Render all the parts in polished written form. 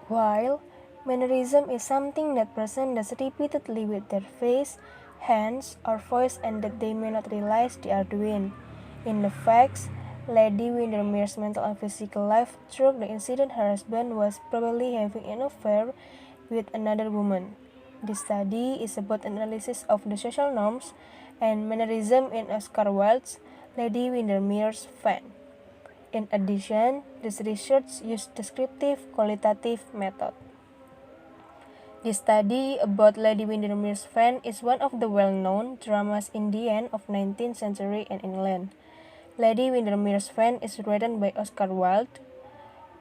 While mannerism is something that person does repeatedly with their face, hands, or voice and that they may not realize they are doing. In the facts, Lady Windermere's mental and physical life through the incident her husband was probably having an affair with another woman. This study is about analysis of the social norms and mannerism in Oscar Wilde's Lady Windermere's fan. In addition, this research used descriptive qualitative method. The study about Lady Windermere's Fan is one of the well-known dramas in the end of 19th century in England. Lady Windermere's Fan is written by Oscar Wilde,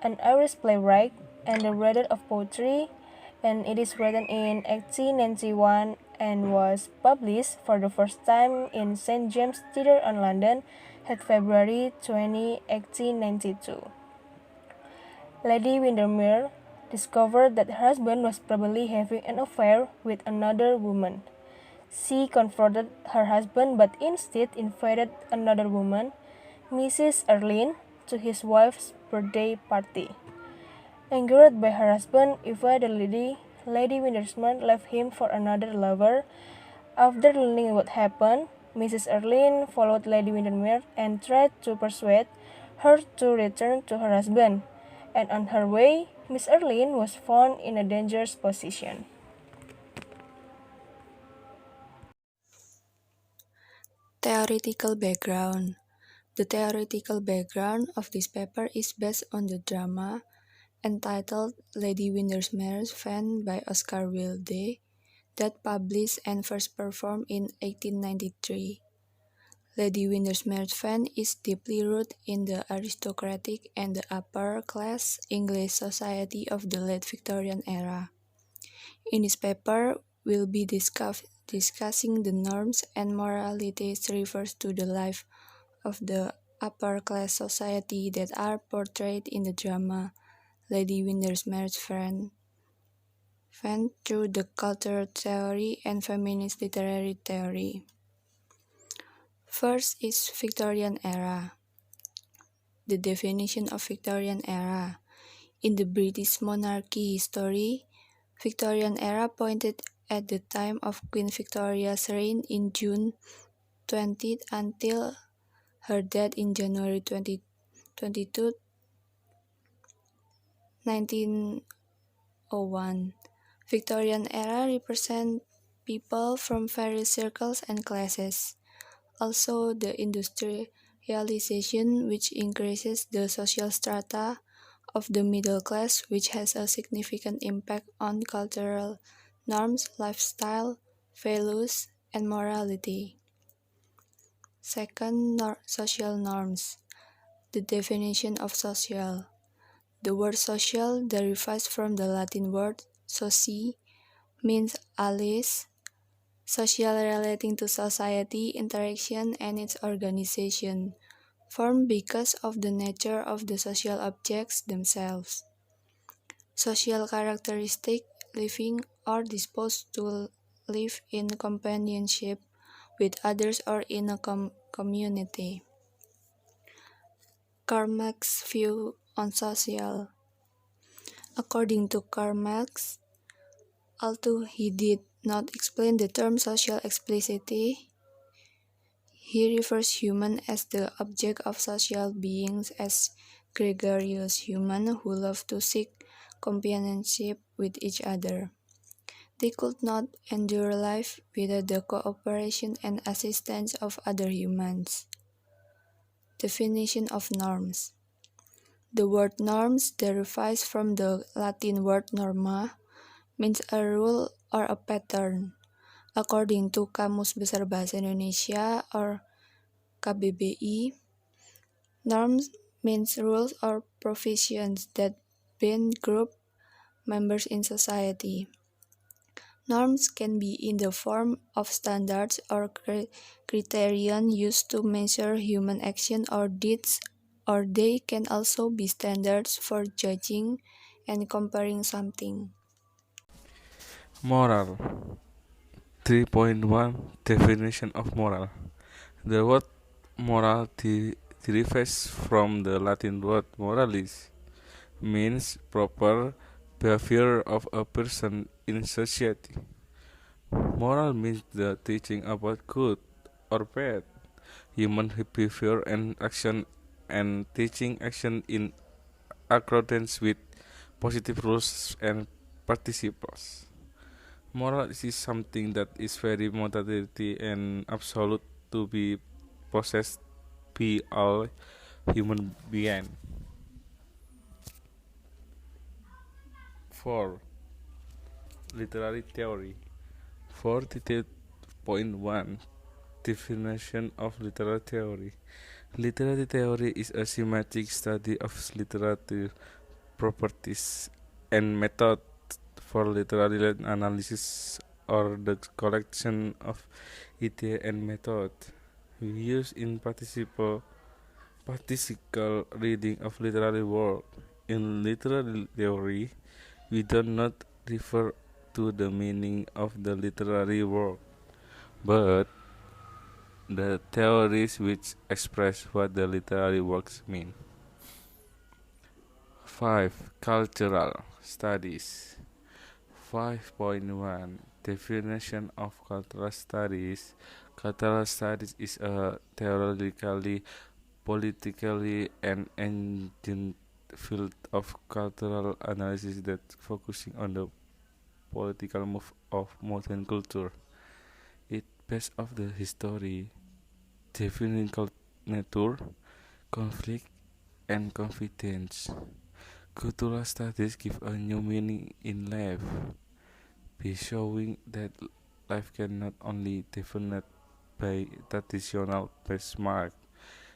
an Irish playwright and the writer of poetry, and it is written in 1891 and was published for the first time in St. James Theatre in London at February 20, 1892. Lady Windermere discovered that her husband was probably having an affair with another woman. She confronted her husband but instead invited another woman, Mrs. Erlyn, to his wife's birthday party. Angered by her husband's infidelity, Lady Windermere left him for another lover. After learning what happened, Mrs. Erlyn followed Lady Windermere and tried to persuade her to return to her husband, and on her way, Miss Erlyn was found in a dangerous position. Theoretical background. The theoretical background of this paper is based on the drama entitled Lady Windermere's Fan by Oscar Wilde that published and first performed in 1893. Lady Windermere's Fan is deeply rooted in the aristocratic and the upper-class English society of the late Victorian era. In this paper, we'll be discussing the norms and moralities refers to the life of the upper-class society that are portrayed in the drama Lady Windermere's Fan through the cultural theory and feminist literary theory. First is Victorian era. The definition of Victorian era. In the British monarchy history, Victorian era pointed at the time of Queen Victoria's reign in June 20th until her death in January 22, 1901. Victorian era represents people from various circles and classes. Also, the industrialization, which increases the social strata of the middle class, which has a significant impact on cultural norms, lifestyle, values, and morality. Second, social norms. The definition of social. The word social derives from the Latin word soci, means alias, social relating to society, interaction, and its organization, formed because of the nature of the social objects themselves. Social characteristic, living or disposed to live in companionship with others or in a community. Karl Marx's view on social. According to Karl Marx, although he did not explain the term social explicitly, he refers humans as the object of social beings as gregarious humans who love to seek companionship with each other. They could not endure life without the cooperation and assistance of other humans. Definition of norms. The word norms derives from the Latin word norma, means a rule or a pattern. According to Kamus Besar Bahasa Indonesia or KBBI, norms means rules or provisions that bind group members in society. Norms can be in the form of standards or criterion used to measure human action or deeds, or they can also be standards for judging and comparing something. Moral 3.1 Definition of moral. The word moral derives from the Latin word moralis, means proper, behavior of a person in society. Moral means the teaching about good or bad human behavior and action, and teaching action in accordance with positive rules and participles. Moral is something that is very modality and absolute to be possessed by all human being. 4. Literary theory. 4.1 Definition of literary theory. Literary theory is a systematic study of literary properties and method for literary analysis, or the collection of ideas and method we use in participle reading of literary work. In literary theory, we do not refer to the meaning of the literary work, but the theories which express what the literary works mean. 5. Cultural studies. 5.1 Definition of cultural studies. Cultural studies is a theoretically, politically, and engine field of cultural analysis that focusing on the political move of modern culture. It based of the history, defining nature, conflict, and confidence. Cultural studies give a new meaning in life, by showing that life cannot only defined by traditional benchmark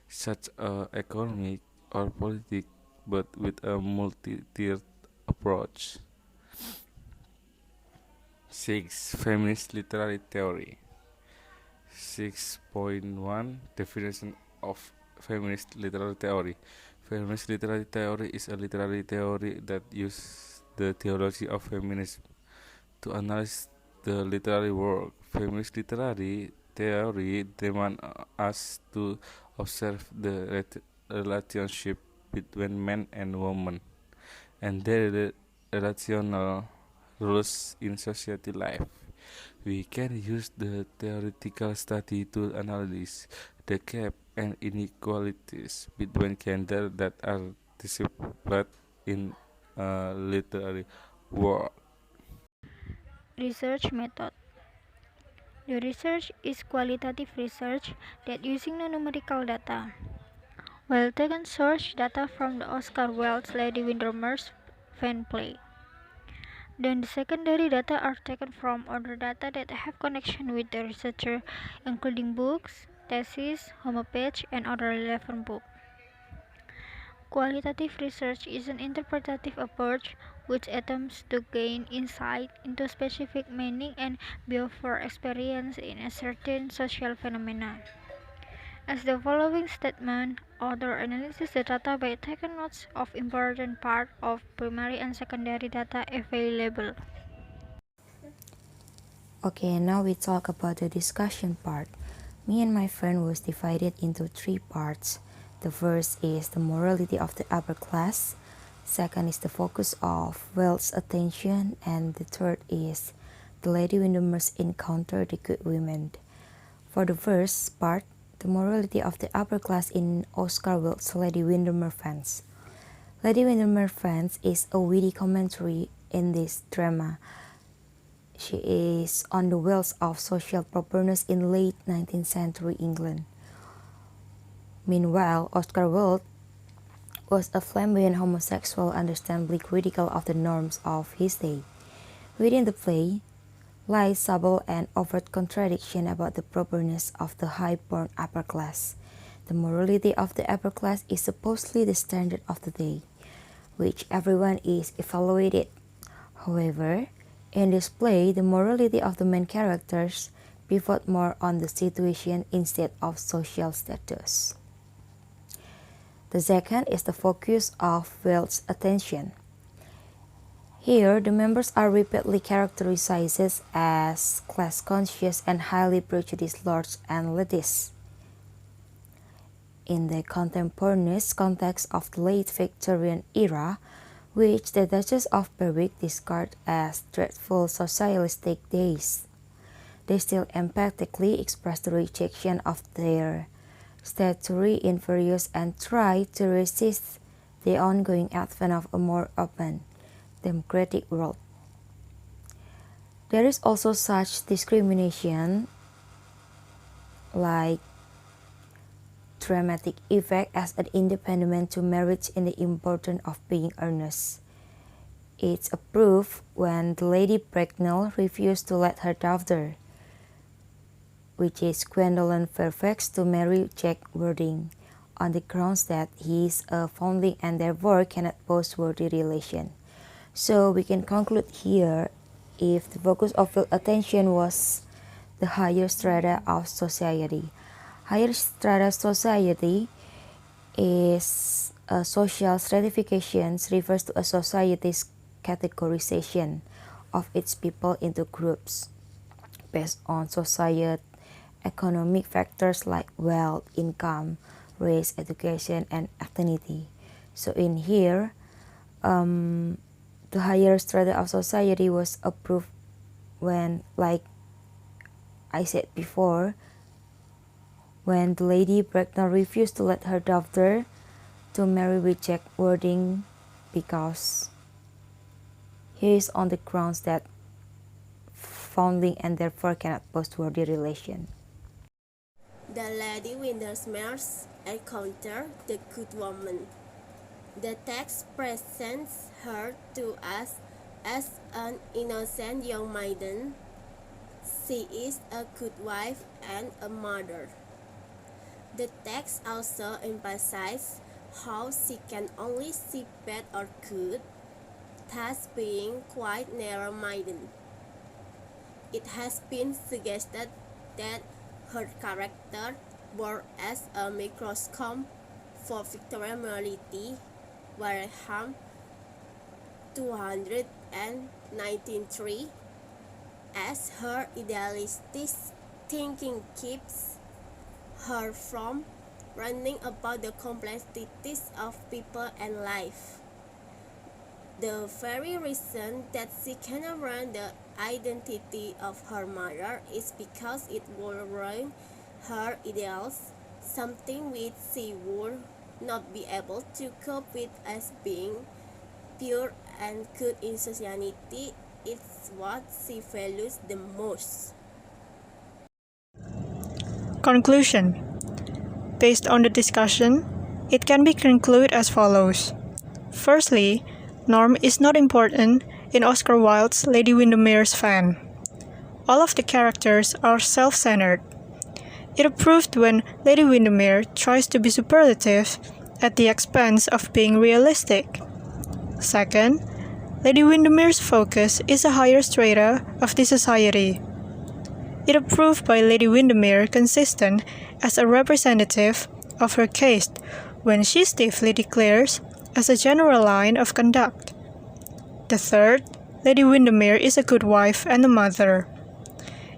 such as economic or politic, but with a multi-tiered approach. 6. Feminist literary theory. 6.1 Definition of feminist literary theory. Feminist literary theory is a literary theory that uses the theology of feminism to analyze the literary work. Feminist literary theory demands us to observe the relationship between men and women and their relational roles in society life. We can use the theoretical study to analyze the gap and inequalities between gender that are displayed in literary work. Research method. The research is qualitative research that using no numerical data. While taken source data from the Oscar Wilde's Lady Windermere'S fan play. Then the secondary data are taken from other data that have connection with the researcher, including books, theses, homepage, and other relevant books. Qualitative research is an interpretative approach which attempts to gain insight into specific meaning and behavior experience in a certain social phenomena. As the following statement, author analyzes the data by taking notes of important part of primary and secondary data available. Okay, now we talk about the discussion part. Me and my friend was divided into 3 parts. The first is the morality of the upper class. Second is the focus of Wilde's attention, and the third is the Lady Windermere's encounter the good women. For the first part, the morality of the upper class in Oscar Wilde's Lady Windermere'S. Lady Windermere'S is a witty commentary in this drama. She is on the wheels of social properness in late 19th century England. Meanwhile, Oscar Wilde was a flamboyant homosexual, understandably critical of the norms of his day. Within the play lies subtle and overt contradiction about the properness of the high-born upper class. The morality of the upper class is supposedly the standard of the day, which everyone is evaluated. However, in this play, the morality of the main characters pivot more on the situation instead of social status. The second is the focus of Wilde's attention. Here, the members are repeatedly characterized as class-conscious and highly prejudiced lords and ladies. In the contemporaneous context of the late Victorian era, which the Duchess of Berwick discarded as dreadful socialistic days. They still emphatically expressed the rejection of their statutory inferiors and tried to resist the ongoing advent of a more open, democratic world. There is also such discrimination like dramatic effect as an impediment to marriage in the importance of being earnest. It's a proof when the Lady Bracknell refused to let her daughter, which is Gwendolen Fairfax, to marry Jack Worthing, on the grounds that he is a foundling and therefore cannot boast worthy relation. So we can conclude here, if the focus of field attention was the higher strata of society. Higher strata society is a social stratification, refers to a society's categorization of its people into groups based on socio-economic factors like wealth, income, race, education, and ethnicity. So in here, the higher strata of society was approved when, like I said before, when the Lady Bracknell refused to let her daughter to marry with Jack Worthing because he is on the grounds that foundling and therefore cannot boast worthy relation. The Lady Windermere'S encounter the good woman. The text presents her to us as an innocent young maiden. She is a good wife and a mother. The text also emphasizes how she can only see bad or good, thus being quite narrow-minded. It has been suggested that her character worked as a microscope for Victorian morality, Wareham 293, as her idealistic thinking keeps her from learning about the complexities of people and life. The very reason that she cannot learn the identity of her mother is because it will ruin her ideals, something which she would not be able to cope with as being pure and good in society. It's what she values the most. Conclusion. Based on the discussion, it can be concluded as follows. Firstly, norm is not important in Oscar Wilde's Lady Windermere's fan. All of the characters are self-centered. It approved when Lady Windermere tries to be superlative at the expense of being realistic. Second, Lady Windermere's focus is a higher strata of the society. It approved by Lady Windermere consistent as a representative of her caste when she stiffly declares as a general line of conduct. The third, Lady Windermere is a good wife and a mother.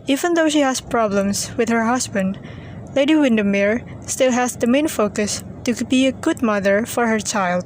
Even though she has problems with her husband, Lady Windermere still has the main focus to be a good mother for her child.